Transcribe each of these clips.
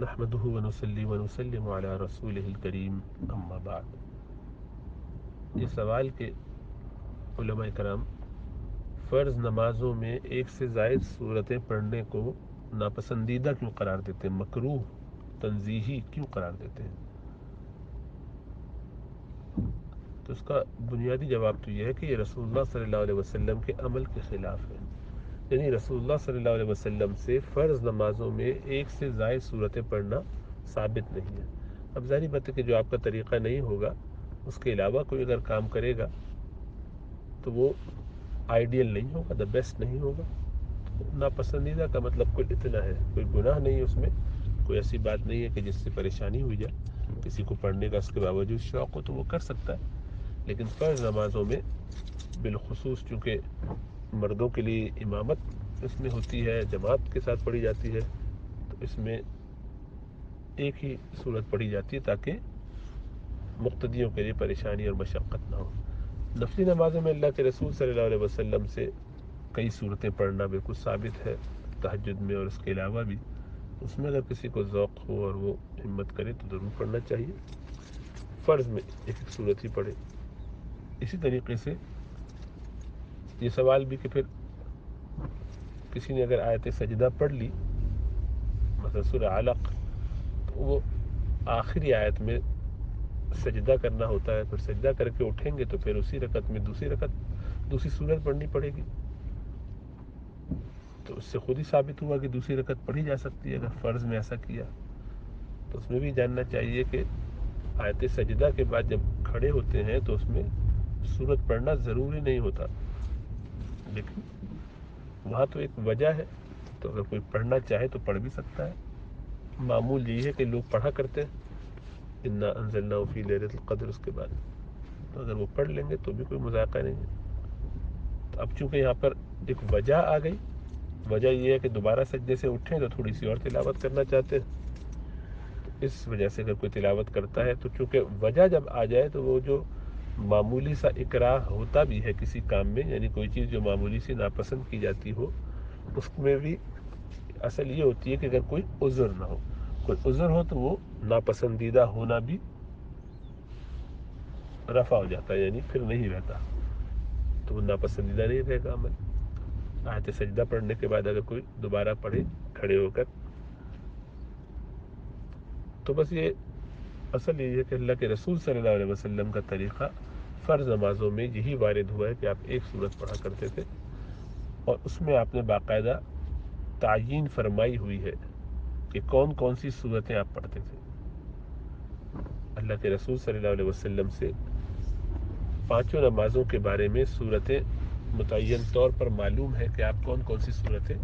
نحمده ونصلي ونسلم علی رسولہ الکریم اما بعد۔ یہ سوال کہ علماء کرام فرض نمازوں میں ایک سے زائد صورتیں پڑھنے کو ناپسندیدہ کیوں قرار دیتے ہیں، مکروہ تنزیہی کیوں قرار دیتے ہیں؟ تو اس کا بنیادی جواب تو یہ ہے کہ یہ رسول اللہ صلی اللہ علیہ وسلم کے عمل کے خلاف ہے۔ یعنی رسول اللہ صلی اللہ علیہ وسلم سے فرض نمازوں میں ایک سے زائد صورتیں پڑھنا ثابت نہیں ہے۔ اب ظاہری بات ہے کہ جو آپ کا طریقہ نہیں ہوگا اس کے علاوہ کوئی اگر کام کرے گا تو وہ آئیڈیل نہیں ہوگا، دا بیسٹ نہیں ہوگا۔ ناپسندیدہ کا مطلب کوئی اتنا ہے، کوئی گناہ نہیں ہے اس میں، کوئی ایسی بات نہیں ہے کہ جس سے پریشانی ہوئی جائے۔ کسی کو پڑھنے کا اس کے باوجود شوق ہو تو وہ کر سکتا ہے، لیکن فرض نمازوں میں بالخصوص چونکہ مردوں کے لیے امامت اس میں ہوتی ہے، جماعت کے ساتھ پڑھی جاتی ہے، تو اس میں ایک ہی صورت پڑھی جاتی ہے تاکہ مقتدیوں کے لیے پریشانی اور مشقت نہ ہو۔ نفلی نمازوں میں اللہ کے رسول صلی اللہ علیہ وسلم سے کئی صورتیں پڑھنا بالکل ثابت ہے، تہجد میں اور اس کے علاوہ بھی۔ اس میں اگر کسی کو ذوق ہو اور وہ ہمت کرے تو ضرور پڑھنا چاہیے۔ فرض میں ایک ایک صورت ہی پڑھے۔ اسی طریقے سے یہ سوال بھی کہ پھر کسی نے اگر آیت سجدہ پڑھ لی، مثلا سورہ علق، تو وہ آخری آیت میں سجدہ کرنا ہوتا ہے، پھر سجدہ کر کے اٹھیں گے تو پھر اسی رکعت میں دوسری صورت پڑھنی پڑے گی۔ تو اس سے خود ہی ثابت ہوا کہ دوسری رکعت پڑھی جا سکتی ہے اگر فرض میں ایسا کیا۔ تو اس میں بھی جاننا چاہیے کہ آیت سجدہ کے بعد جب کھڑے ہوتے ہیں تو اس میں صورت پڑھنا ضروری نہیں ہوتا، لیکن وہاں تو ایک وجہ ہے، تو اگر کوئی پڑھنا چاہے تو پڑھ بھی سکتا ہے۔ معمول یہی ہے کہ لوگ پڑھا کرتے ہیں انا انزلناہ فی لیلۃ القدر، اس کے بعد تو اگر وہ پڑھ لیں گے تو بھی کوئی مذاقہ نہیں ہے۔ تو اب چونکہ یہاں پر ایک وجہ آ گئی، وجہ یہ ہے کہ دوبارہ سجدے سے اٹھیں تو تھوڑی سی اور تلاوت کرنا چاہتے ہیں، تو اس وجہ سے اگر کوئی تلاوت کرتا ہے تو چونکہ وجہ جب آ جائے تو وہ جو معمولی سا اکراہ ہوتا بھی ہے کسی کام میں، یعنی کوئی چیز جو معمولی سی ناپسند کی جاتی ہو، اس میں بھی اصل یہ ہوتی ہے کہ اگر کوئی عذر نہ ہو، کوئی عذر ہو تو وہ ناپسندیدہ ہونا بھی رفع ہو جاتا ہے، یعنی پھر نہیں رہتا، تو وہ ناپسندیدہ نہیں رہے گا عمل۔ آیت سجدہ پڑھنے کے بعد اگر کوئی دوبارہ پڑھے کھڑے ہو کر، تو بس یہ اصل یہ ہے کہ اللہ کے رسول صلی اللہ علیہ وسلم کا طریقہ فرض نمازوں میں یہی وارد ہوا ہے کہ آپ ایک صورت پڑھا کرتے تھے، اور اس میں آپ نے باقاعدہ تعیین فرمائی ہوئی ہے کہ کون کون سی صورتیں آپ پڑھتے تھے۔ اللہ کے رسول صلی اللہ علیہ وسلم سے پانچوں نمازوں کے بارے میں صورتیں متعین طور پر معلوم ہے کہ آپ کون کون سی صورتیں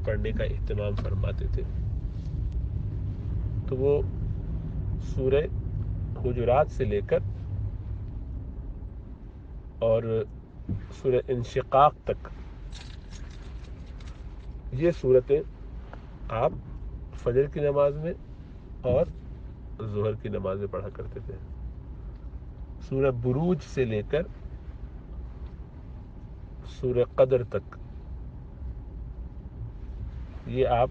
پڑھنے کا اہتمام فرماتے تھے۔ تو وہ سورہ حجرات سے لے کر اور سورہ انشقاق تک یہ صورتیں آپ فجر کی نماز میں اور ظہر کی نماز میں پڑھا کرتے تھے۔ سورہ بروج سے لے کر سورہ قدر تک یہ آپ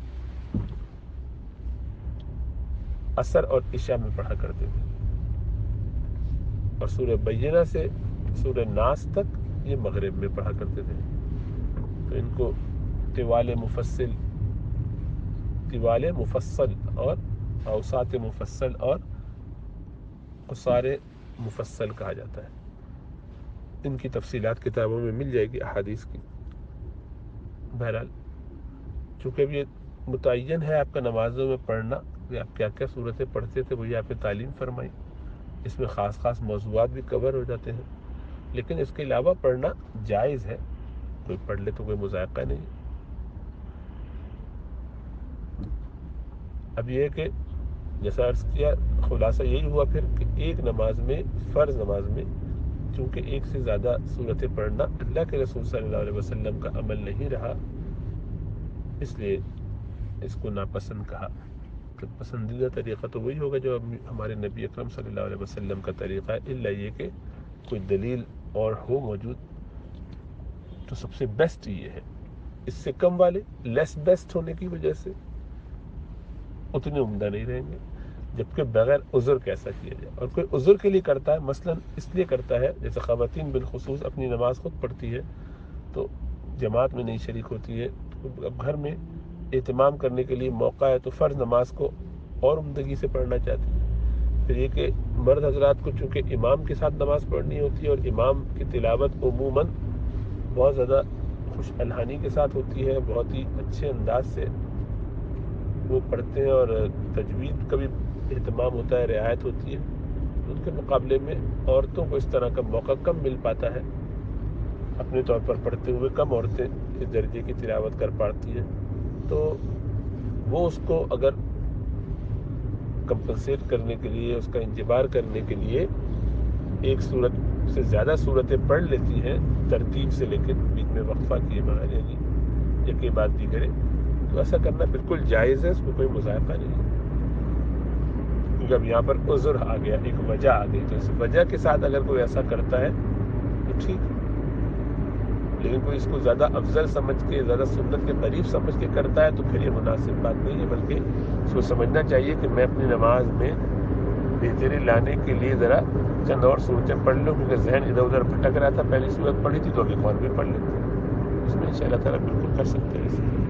عصر اور عشاء میں پڑھا کرتے تھے، اور سورہ بینہ سے سورہ ناس تک یہ مغرب میں پڑھا کرتے تھے۔ تو ان کو طوال مفصل اور اوساط مفصل اور قصار مفصل کہا جاتا ہے۔ ان کی تفصیلات کتابوں میں مل جائے گی احادیث کی۔ بہرحال چونکہ اب یہ متعین ہے آپ کا نمازوں میں پڑھنا کہ آپ کیا کیا صورتیں پڑھتے تھے، وہی آپ نے تعلیم فرمائی، اس میں خاص خاص موضوعات بھی کور ہو جاتے ہیں، لیکن اس کے علاوہ پڑھنا جائز ہے، کوئی پڑھ لے تو کوئی مذائقہ نہیں۔ اب یہ ہے کہ جیسا عرض کیا، خلاصہ یہی ہوا پھر کہ ایک نماز میں، فرض نماز میں، چونکہ ایک سے زیادہ صورتیں پڑھنا اللہ کے رسول صلی اللہ علیہ وسلم کا عمل نہیں رہا، اس لیے اس کو ناپسند کہا۔ کہ پسندیدہ طریقہ تو وہی ہوگا جو ہمارے نبی اکرم صلی اللہ علیہ وسلم کا طریقہ ہے، الا یہ کہ کوئی دلیل اور ہو موجود تو سب سے بیسٹ یہ ہے۔ اس سے کم والے لیس بیسٹ ہونے کی وجہ سے اتنے عمدہ نہیں رہیں گے جبکہ بغیر عذر کیسا کیا جائے. اور کوئی عذر کے لیے کرتا ہے، مثلا اس لیے کرتا ہے، جیسے خواتین بالخصوص اپنی نماز خود پڑھتی ہے تو جماعت میں نہیں شریک ہوتی ہے، تو اب گھر میں اہتمام کرنے کے لیے موقع ہے تو فرض نماز کو اور عمدگی سے پڑھنا چاہتی ہے. پھر یہ کہ مرد حضرات کو چونکہ امام کے ساتھ نماز پڑھنی ہوتی ہے اور امام کی تلاوت عموماً بہت زیادہ خوش الحانی کے ساتھ ہوتی ہے، بہت ہی اچھے انداز سے وہ پڑھتے ہیں اور تجوید کا بھی اہتمام ہوتا ہے، رعایت ہوتی ہے. ان کے مقابلے میں عورتوں کو اس طرح کا موقع کم مل پاتا ہے، اپنے طور پر پڑھتے ہوئے کم عورتیں اس درجے کی تلاوت کر پاتی ہیں. تو وہ اس کو اگر کمپنسیٹ کرنے کے لیے، اس کا انجبار کرنے کے لیے ایک صورت سے زیادہ صورتیں پڑھ لیتی ہیں ترتیب سے، لیکن بیچ میں وقفہ کیے بغیر، یعنی یکی بعد دیگرے، تو ایسا کرنا بالکل جائز ہے، اس میں کوئی مذائقہ نہیں ہے. کیونکہ اب یہاں پر عذر آ گیا، ایک وجہ آ گئی، تو اس وجہ کے ساتھ اگر کوئی ایسا کرتا ہے تو ٹھیک ہے. لیکن کوئی اس کو زیادہ افضل سمجھ کے، زیادہ سنت کے قریب سمجھ کے کرتا ہے تو پھر یہ مناسب بات نہیں ہے، بلکہ اس کو سمجھنا چاہیے کہ میں اپنی نماز میں بہتری لانے کے لیے ذرا چند اور صورتیں پڑھ لوں، کیونکہ ذہن ادھر ادھر بھٹک رہا تھا. پہلی صورت پڑھی تھی تو ابھی اور بھی پڑھ لیتے ہیں. اس میں انشاء اللہ تعالیٰ بالکل کر سکتے ہیں.